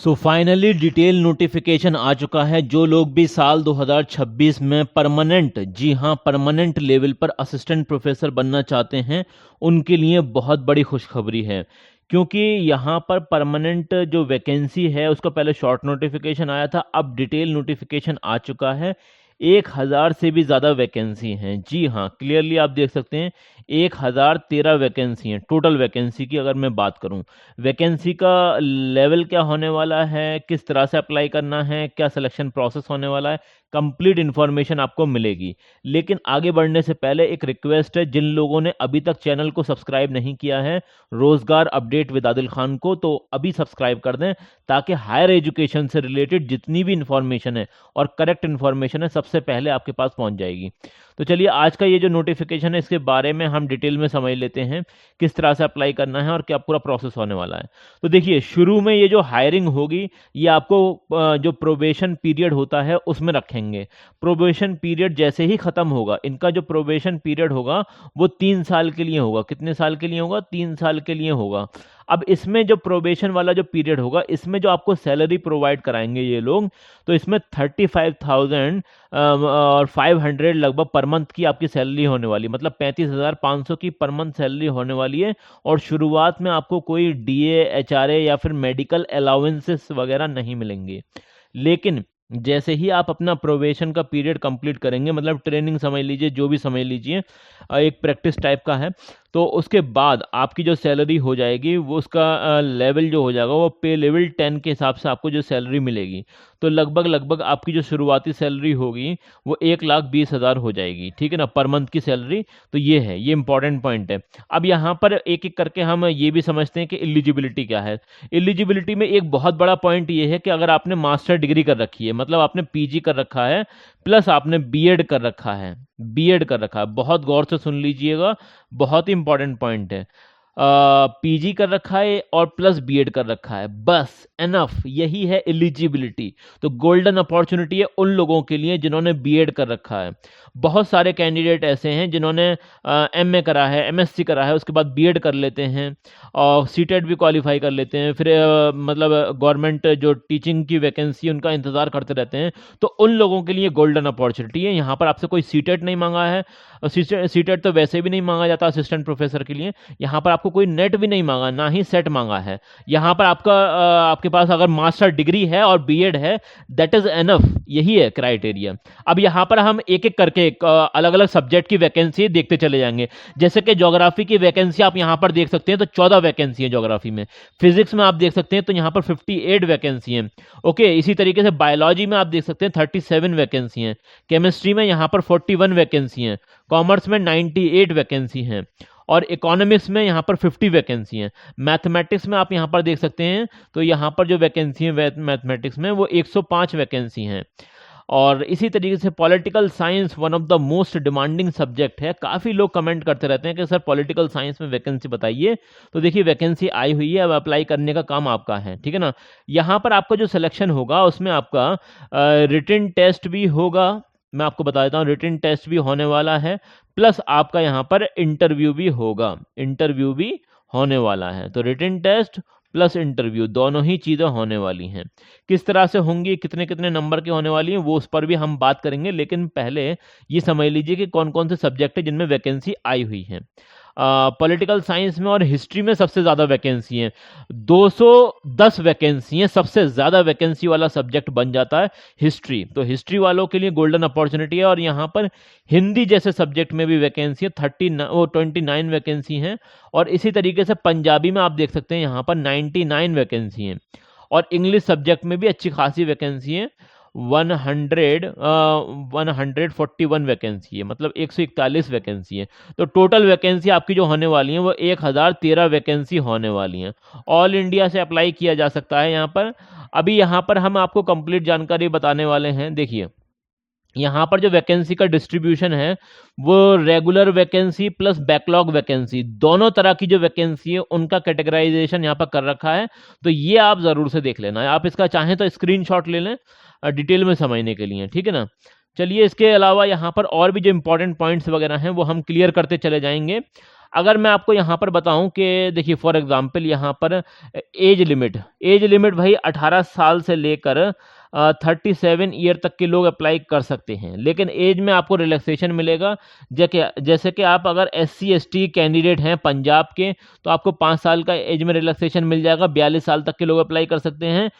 So finally detail notification आ चुका है। जो लोग भी साल 2026 में परमानेंट, जी हाँ परमानेंट लेवल पर असिस्टेंट प्रोफेसर बनना चाहते हैं, उनके लिए बहुत बड़ी खुशखबरी है। क्योंकि यहाँ पर परमानेंट जो वैकेंसी है उसका पहले शॉर्ट नोटिफिकेशन आया था, अब डिटेल नोटिफिकेशन आ चुका है। 1000 से भी ज़्यादा वैकेंसी हैं। जी हाँ, क्लियरली आप देख सकते हैं 1013 वैकेंसी हैं टोटल वैकेंसी की। अगर मैं बात करूं वैकेंसी का लेवल क्या होने वाला है, किस तरह से अप्लाई करना है, क्या सिलेक्शन प्रोसेस होने वाला है, कंप्लीट इन्फॉर्मेशन आपको मिलेगी। लेकिन आगे बढ़ने से पहले एक रिक्वेस्ट है, जिन लोगों ने अभी तक चैनल को सब्सक्राइब नहीं किया है रोजगार अपडेट विद आदिल खान को, तो अभी सब्सक्राइब कर दें, ताकि हायर एजुकेशन से रिलेटेड जितनी भी इंफॉर्मेशन है और करेक्ट इन्फॉर्मेशन है सबसे पहले आपके पास पहुंच जाएगी। तो चलिए आज का ये जो नोटिफिकेशन है इसके बारे में हम डिटेल में समझ लेते हैं, किस तरह से अप्लाई करना है और क्या पूरा प्रोसेस होने वाला है। तो देखिए, शुरू में ये जो हायरिंग होगी ये आपको जो प्रोबेशन पीरियड होता है उसमें रखेंगे। प्रोबेशन पीरियड जैसे ही खत्म होगा, इनका जो प्रोबेशन पीरियड होगा वो 3 साल के लिए होगा। कितने साल के लिए होगा? 3 साल के लिए होगा। अब इसमें जो प्रोबेशन वाला जो पीरियड होगा, इसमें जो आपको सैलरी प्रोवाइड कराएंगे ये लोग, तो इसमें 35,000 और 500 लगभग पर मंथ की आपकी सैलरी होने वाली, मतलब 35,500 की पर मंथ सैलरी होने वाली है। और शुरुआत में आपको कोई डीए, एचआरए या फिर मेडिकल अलाउंसेस वगैरह नहीं मिलेंगे। लेकिन जैसे ही आप अपना प्रोबेशन का पीरियड कंप्लीट करेंगे, मतलब ट्रेनिंग समझ लीजिए, जो भी समझ लीजिए, एक प्रैक्टिस टाइप का है, तो उसके बाद आपकी जो सैलरी हो जाएगी वो उसका लेवल जो हो जाएगा वो पे लेवल 10 के हिसाब से आपको जो सैलरी मिलेगी। तो लगभग आपकी जो शुरुआती सैलरी होगी वो 1,20,000 हो जाएगी, ठीक है ना, पर मंथ की सैलरी। तो ये है, ये इंपॉर्टेंट पॉइंट है। अब यहाँ पर एक एक करके हम ये भी समझते हैं कि एलिजिबिलिटी क्या है। एलिजिबिलिटी में एक बहुत बड़ा पॉइंट ये है कि अगर आपने मास्टर डिग्री कर रखी है, मतलब आपने पीजी कर रखा है प्लस आपने बीएड कर रखा है, बीएड कर रखा है, बहुत गौर से सुन लीजिएगा, बहुत ही इंपॉर्टेंट पॉइंट है। पीजी कर रखा है और प्लस बीएड कर रखा है, बस एनफ, यही है एलिजिबिलिटी। तो गोल्डन अपॉर्चुनिटी है उन लोगों के लिए जिन्होंने बीएड कर रखा है। बहुत सारे कैंडिडेट ऐसे हैं जिन्होंने एमए करा है, एमएससी करा है, उसके बाद बीएड कर लेते हैं और सीटेट भी क्वालिफाई कर लेते हैं, फिर मतलब गवर्नमेंट जो टीचिंग की वैकेंसी उनका इंतजार करते रहते हैं। तो उन लोगों के लिए गोल्डन अपॉर्चुनिटी है। यहाँ पर आपसे कोई सीटेट नहीं मांगा है, सीटेट तो वैसे भी नहीं मांगा जाता असिस्टेंट प्रोफेसर के लिए। यहाँ पर आपको कोई नेट भी नहीं मांगा, ना ही सेट मांगा है। यहाँ पर आपके पास अगर मास्टर डिग्री है और बीएड है, दैट इज एनफ, यही है क्राइटेरिया। अब यहाँ पर हम एक एक करके अलग अलग सब्जेक्ट की वैकेंसी देखते चले जाएंगे। जैसे कि ज्योग्राफी की वैकेंसी आप यहाँ पर देख सकते हैं, तो 14 वैकेंसी है ज्योग्राफी में। फिजिक्स में आप देख सकते हैं तो यहाँ पर 58 वैकेंसी है। ओके, इसी तरीके से बायोलॉजी में आप देख सकते हैं 37 वैकेंसी हैं। केमिस्ट्री में यहाँ पर 41 वैकेंसी हैं। कॉमर्स में 98 वैकेंसी हैं और इकोनॉमिक्स में यहाँ पर 50 वैकेंसी हैं। मैथमेटिक्स में आप यहाँ पर देख सकते हैं तो यहाँ पर जो वैकेंसी है मैथमेटिक्स में वो 105 वैकेंसी हैं। और इसी तरीके से political science one of the most demanding subject है। काफ़ी लोग कमेंट करते रहते हैं कि सर पॉलिटिकल साइंस में वैकेंसी बताइए। तो देखिए, वैकेंसी आई हुई है, अब अप्लाई करने का काम आपका है, ठीक है ना। यहाँ पर आपका जो सिलेक्शन होगा उसमें आपका रिटन टेस्ट भी होगा, मैं आपको बता देता हूँ, रिटन टेस्ट भी होने वाला है, प्लस आपका यहाँ पर इंटरव्यू भी होगा, इंटरव्यू भी होने वाला है। तो रिटन टेस्ट प्लस इंटरव्यू दोनों ही चीज़ें होने वाली हैं। किस तरह से होंगी, कितने कितने नंबर की होने वाली हैं, वो उस पर भी हम बात करेंगे। लेकिन पहले ये समझ लीजिए कि कौन कौन से सब्जेक्ट है जिनमें वैकेंसी आई हुई है। पॉलिटिकल साइंस में और हिस्ट्री में सबसे ज़्यादा वैकेंसी है, 210 वैकेंसी है। सबसे ज़्यादा वैकेंसी वाला सब्जेक्ट बन जाता है हिस्ट्री। तो हिस्ट्री वालों के लिए गोल्डन अपॉर्चुनिटी है। और यहाँ पर हिंदी जैसे सब्जेक्ट में भी वैकेंसी है, 29 वैकेंसी हैं। और इसी तरीके से पंजाबी में आप देख सकते हैं यहाँ पर 99 वैकेंसी हैं। और इंग्लिश सब्जेक्ट में भी अच्छी खासी वैकेंसी है, 141 वैकेंसी है, मतलब 141 वैकेंसी है। तो टोटल वैकेंसी आपकी जो होने वाली है वो 1013 वैकेंसी होने वाली हैं। ऑल इंडिया से अप्लाई किया जा सकता है यहाँ पर। अभी यहाँ पर हम आपको कंप्लीट जानकारी बताने वाले हैं। देखिए, यहाँ पर जो वैकेंसी का डिस्ट्रीब्यूशन है वो regular vacancy plus backlog vacancy, दोनों तरह की जो वैकेंसी है उनका कैटेगराइजेशन यहाँ पर कर रखा है। तो ये आप ज़रूर से देख लेना, आप इसका चाहें तो स्क्रीनशॉट ले लें डिटेल में समझने के लिए, ठीक है ना। चलिए, इसके अलावा यहाँ पर और भी जो इंपॉर्टेंट पॉइंट्स वगैरह हैं वो हम क्लियर करते चले जाएंगे। अगर मैं आपको यहाँ पर बताऊं कि देखिए फॉर एग्जांपल यहाँ पर एज लिमिट भाई 18 साल से लेकर 37 ईयर तक के लोग अप्लाई कर सकते हैं, लेकिन एज में आपको रिलैक्सेशन मिलेगा। जैसे कि आप अगर SC ST कैंडिडेट हैं पंजाब के, तो आपको 5 साल का एज में रिलैक्सेशन मिल जाएगा, 42 साल तक के लोग अप्लाई कर सकते हैं।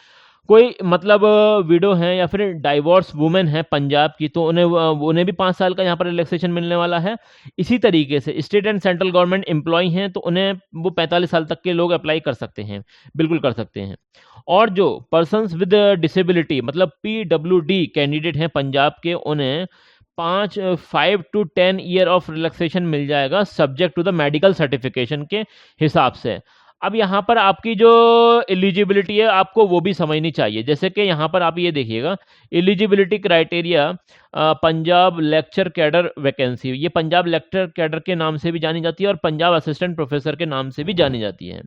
कोई मतलब विडो हैं या फिर डाइवोर्स वुमेन है पंजाब की, तो उन्हें भी 5 साल का यहाँ पर रिलैक्सेशन मिलने वाला है। इसी तरीके से state and central government employ हैं, तो उन्हें वो 45 साल तक के लोग अप्लाई कर सकते हैं, बिल्कुल कर सकते हैं। और जो पर्सन्स विद डिसेबिलिटी मतलब PWD कैंडिडेट हैं पंजाब के, उन्हें 5 to 10 ईयर ऑफ रिलैक्सेशन मिल जाएगा subject to the medical certification के हिसाब से। अब यहाँ पर आपकी जो एलिजिबिलिटी है आपको वो भी समझनी चाहिए। जैसे कि यहाँ पर आप ये देखिएगा eligibility criteria, Punjab lecture cadre vacancy, ये पंजाब लेक्चर कैडर के नाम से भी जानी जाती है और पंजाब असिस्टेंट प्रोफेसर के नाम से भी जानी जाती है।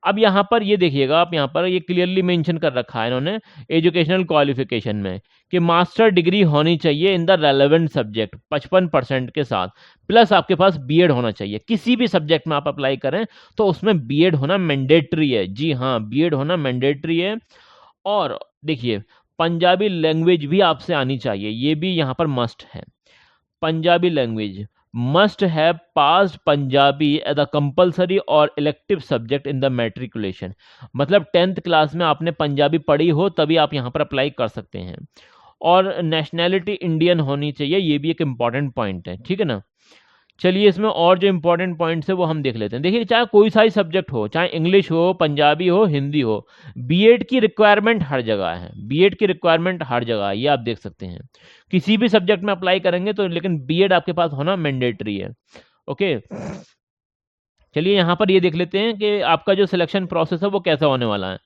अब यहाँ पर ये देखिएगा आप, यहाँ पर ये क्लियरली मेंशन कर रखा है इन्होंने एजुकेशनल क्वालिफिकेशन में कि मास्टर डिग्री होनी चाहिए इन द रेलेवेंट सब्जेक्ट 55% के साथ, प्लस आपके पास बीएड होना चाहिए। किसी भी सब्जेक्ट में आप अप्लाई करें तो उसमें बीएड होना मैंडेटरी है। जी हाँ, बीएड होना मैंडेटरी है। और देखिए पंजाबी लैंग्वेज भी आपसे आनी चाहिए, ये भी यहाँ पर मस्ट है। Punjabi language must have passed Punjabi as a compulsory or elective subject in the matriculation, मतलब 10th क्लास में आपने पंजाबी पढ़ी हो तभी आप यहाँ पर अप्लाई कर सकते हैं। और नेशनैलिटी इंडियन होनी चाहिए, ये भी एक इम्पॉर्टेंट पॉइंट है, ठीक है ना। चलिए इसमें और जो इम्पोर्टेंट पॉइंट्स है वो हम देख लेते हैं। देखिए चाहे कोई सा ही सब्जेक्ट हो, चाहे इंग्लिश हो, पंजाबी हो, हिंदी हो, बीएड की रिक्वायरमेंट हर जगह है। बीएड की रिक्वायरमेंट हर जगह है, ये आप देख सकते हैं। किसी भी सब्जेक्ट में अप्लाई करेंगे तो, लेकिन बीएड आपके पास होना मैंडेटरी है। ओके, चलिए यहाँ पर ये देख लेते हैं कि आपका जो सिलेक्शन प्रोसेस है वो कैसा होने वाला है।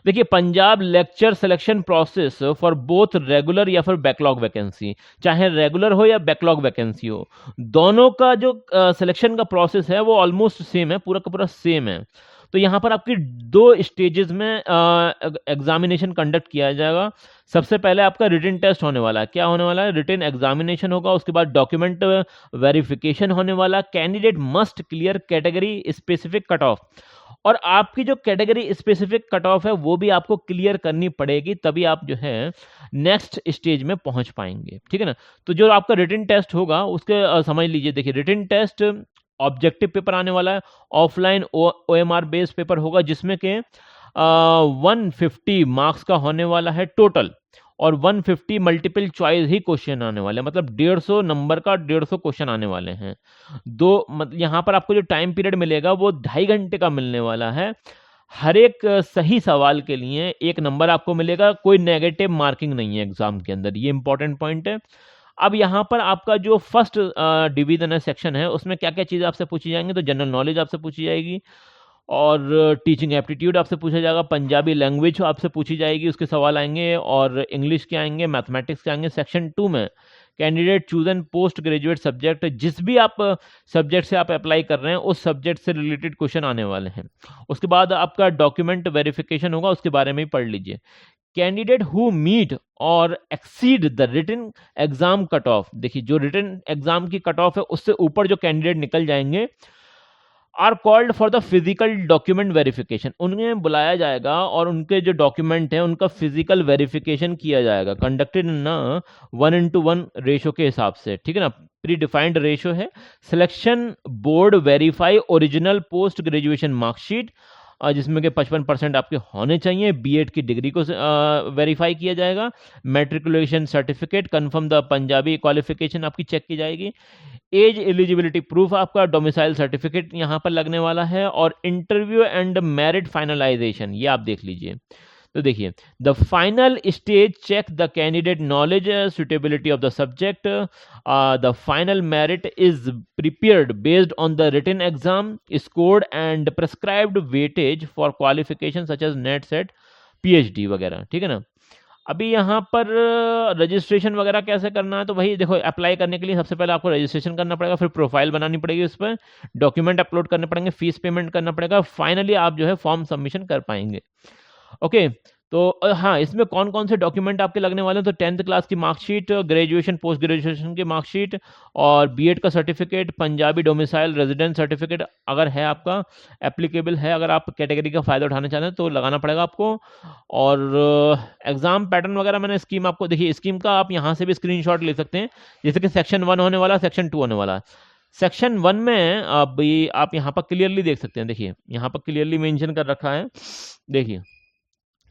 देखिए Punjab lecture selection process for both regular या फिर बैकलॉग वैकेंसी, चाहे रेगुलर हो या बैकलॉग वैकेंसी हो, दोनों का जो सिलेक्शन का प्रोसेस है वो ऑलमोस्ट सेम है, पूरा का पूरा सेम है। तो यहाँ पर आपकी 2 स्टेजेस में एग्जामिनेशन कंडक्ट किया जाएगा। सबसे पहले आपका रिटन टेस्ट होने वाला है। क्या होने वाला है? रिटन एग्जामिनेशन होगा। उसके बाद डॉक्यूमेंट वेरिफिकेशन होने वाला। Candidate must clear category specific cut off, और आपकी जो कैटेगरी स्पेसिफिक कट ऑफ है वो भी आपको क्लियर करनी पड़ेगी, तभी आप जो है नेक्स्ट स्टेज में पहुंच पाएंगे, ठीक है ना। तो जो आपका रिटन टेस्ट होगा उसके समझ लीजिए, देखिए रिटन टेस्ट ऑब्जेक्टिव पेपर आने वाला है, ऑफलाइन OMR बेस्ड पेपर होगा, जिसमें के 150 मार्क्स का होने वाला है टोटल, और 150 मल्टीपल चॉइस ही क्वेश्चन आने वाले हैं, मतलब 150 नंबर का 150 क्वेश्चन आने वाले हैं। यहाँ पर आपको जो टाइम पीरियड मिलेगा वो 2.5 घंटे का मिलने वाला है। हर एक सही सवाल के लिए 1 नंबर आपको मिलेगा, कोई नेगेटिव मार्किंग नहीं है एग्जाम के अंदर, ये इंपॉर्टेंट पॉइंट है। अब यहाँ पर आपका जो फर्स्ट डिवीजन है, सेक्शन है, उसमें क्या क्या चीज़ें आपसे पूछी जाएंगी, तो जनरल नॉलेज आपसे पूछी जाएगी, और टीचिंग एप्टीट्यूड आपसे पूछा जाएगा, पंजाबी लैंग्वेज आपसे पूछी जाएगी, उसके सवाल आएंगे, और इंग्लिश के आएंगे, मैथमेटिक्स के आएंगे। सेक्शन 2 में candidate choose and post graduate subject, जिस भी आप सब्जेक्ट से आप अप्लाई कर रहे हैं उस सब्जेक्ट से रिलेटेड क्वेश्चन आने वाले हैं। उसके बाद आपका डॉक्यूमेंट वेरिफिकेशन होगा, उसके बारे में ही पढ़ लीजिए। कैंडिडेट हु मीट और exceed the written exam cut off, देखिए जो रिटन एग्जाम की कट ऑफ है उससे ऊपर जो कैंडिडेट निकल जाएंगे, are called for the physical document verification, उन्हें बुलाया जाएगा और उनके जो डॉक्यूमेंट हैं उनका फिजिकल वेरिफिकेशन किया जाएगा, कंडक्टेड इन 1:1 रेशो के हिसाब से, ठीक है ना, प्री डिफाइंड रेशो है। Selection board verify original post graduation marksheet, जिसमें कि 55% आपके होने चाहिए। बीएड की डिग्री को वेरीफाई किया जाएगा। Matriculation certificate confirm the Punjabi qualification आपकी चेक की जाएगी। एज एलिजिबिलिटी प्रूफ आपका डोमिसाइल सर्टिफिकेट यहाँ पर लगने वाला है, और इंटरव्यू एंड मेरिट फाइनलाइजेशन ये आप देख लीजिए। तो देखिए the final stage check the candidate knowledge suitability of the subject, the final merit is prepared based on the written exam scored and prescribed weightage for qualification such as NET SET PhD वगैरह, ठीक है ना। अभी यहाँ पर registration वगैरह कैसे करना है, तो वही देखो, अप्लाई करने के लिए सबसे पहले आपको रजिस्ट्रेशन करना पड़ेगा, फिर प्रोफाइल बनानी पड़ेगी, उस पर डॉक्यूमेंट अपलोड करने पड़ेंगे, फीस पेमेंट करना पड़ेगा, फाइनली आप जो है फॉर्म सबमिशन कर पाएंगे। ओके, तो हाँ, इसमें कौन-कौन से डॉक्यूमेंट आपके लगने वाले हैं, तो 10th क्लास की मार्कशीट, ग्रेजुएशन, पोस्ट ग्रेजुएशन की मार्कशीट और बीएड का certificate, Punjabi domicile residence certificate अगर है आपका, एप्लीकेबल है, अगर आप कैटेगरी का फ़ायदा उठाना चाहते हैं तो लगाना पड़ेगा आपको। और एग्ज़ाम पैटर्न वगैरह मैंने स्कीम आपको देखिए, स्कीम का आप यहाँ से भी स्क्रीनशॉट ले सकते हैं, जैसे कि सेक्शन 1 होने वाला है, सेक्शन 2 होने वाला है। सेक्शन 1 में अभी आप यहाँ पर क्लियरली देख सकते हैं, देखिए यहाँ पर क्लियरली मेंशन कर रखा है, देखिए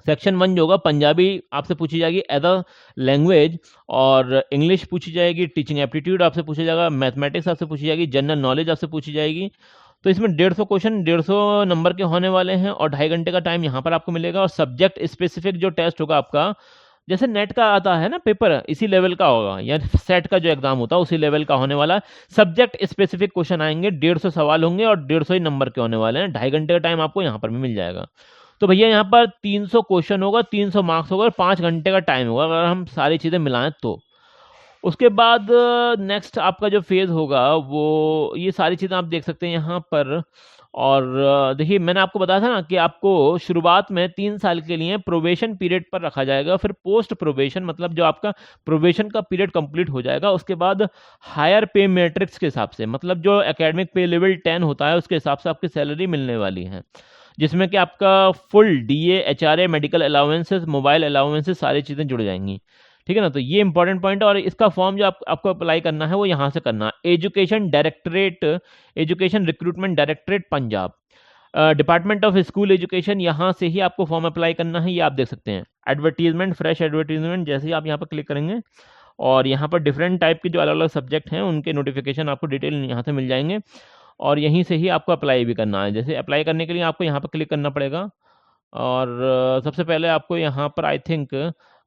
सेक्शन 1 जो होगा, पंजाबी आपसे पूछी जाएगी एज अ लैंग्वेज, और इंग्लिश पूछी जाएगी, टीचिंग एप्टीट्यूड आपसे पूछा जाएगा, मैथमेटिक्स आपसे पूछी जाएगी, जनरल नॉलेज आपसे पूछी जाएगी। तो इसमें 150 क्वेश्चन 150 नंबर के होने वाले हैं और 2.5 घंटे का टाइम यहाँ पर आपको मिलेगा। और सब्जेक्ट स्पेसिफिक जो टेस्ट होगा आपका, जैसे नेट का आता है ना पेपर, इसी लेवल का होगा, या सेट का जो एग्जाम होता है उसी लेवल का होने वाला है। सब्जेक्ट स्पेसिफिक क्वेश्चन आएंगे, 150 सवाल होंगे और 150 ही नंबर के होने वाले हैं। 2.5 घंटे का टाइम आपको यहाँ पर भी मिल जाएगा। तो भैया यहाँ पर 300 क्वेश्चन होगा, 300 मार्क्स होगा और 5 घंटे का टाइम होगा, अगर हम सारी चीज़ें मिलाएं तो। उसके बाद नेक्स्ट आपका जो फेज़ होगा वो, ये सारी चीज़ें आप देख सकते हैं यहाँ पर। और देखिए मैंने आपको बताया था ना कि आपको शुरुआत में 3 साल के लिए प्रोबेशन पीरियड पर रखा जाएगा, फिर पोस्ट प्रोबेशन मतलब जो आपका प्रोबेशन का पीरियड कंप्लीट हो जाएगा उसके बाद हायर पे मैट्रिक्स के हिसाब से, मतलब जो एकेडमिक पे लेवल 10 होता है उसके हिसाब से आपकी सैलरी मिलने वाली है, जिसमें कि आपका full DA, HRA, medical allowances, mobile allowances, सारी चीज़ें जुड़ जाएंगी। ठीक है ना, तो ये इंपॉर्टेंट पॉइंट है। और इसका फॉर्म जो आपको अप्लाई करना है वो यहाँ से करना है, education directorate, education recruitment directorate Punjab, department of school education, यहाँ से ही आपको फॉर्म अप्लाई करना है। ये आप देख सकते हैं एडवर्टीजमेंट, फ्रेश एडवर्टीजमेंट, जैसे ही आप यहाँ पर क्लिक करेंगे और यहाँ पर डिफरेंट टाइप के जो अलग अलग सब्जेक्ट हैं उनके नोटिफिकेशन आपको डिटेल यहाँ से मिल जाएंगे और यहीं से ही आपको अप्लाई भी करना है। जैसे अप्लाई करने के लिए आपको यहाँ पर क्लिक करना पड़ेगा और सबसे पहले आपको यहाँ पर आई थिंक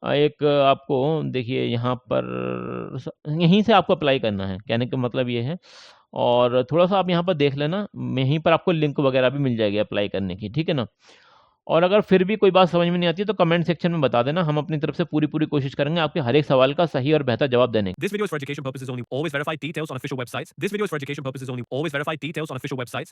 एक आपको देखिए यहाँ पर यहीं से आपको अप्लाई करना है, कहने का मतलब ये है। और थोड़ा सा आप यहाँ पर देख लेना, यहीं पर आपको लिंक वगैरह भी मिल जाएगी अप्लाई करने की, ठीक है ना। और अगर फिर भी कोई बात समझ में नहीं आती तो कमेंट सेक्शन में बता देना, हम अपनी तरफ से पूरी पूरी कोशिश करेंगे आपके हर एक सवाल का सही और बेहतर जवाब देने की। This video is for education purposes only. Always verify details on official websites. This video is for education purposes only. Always verify details on official websites.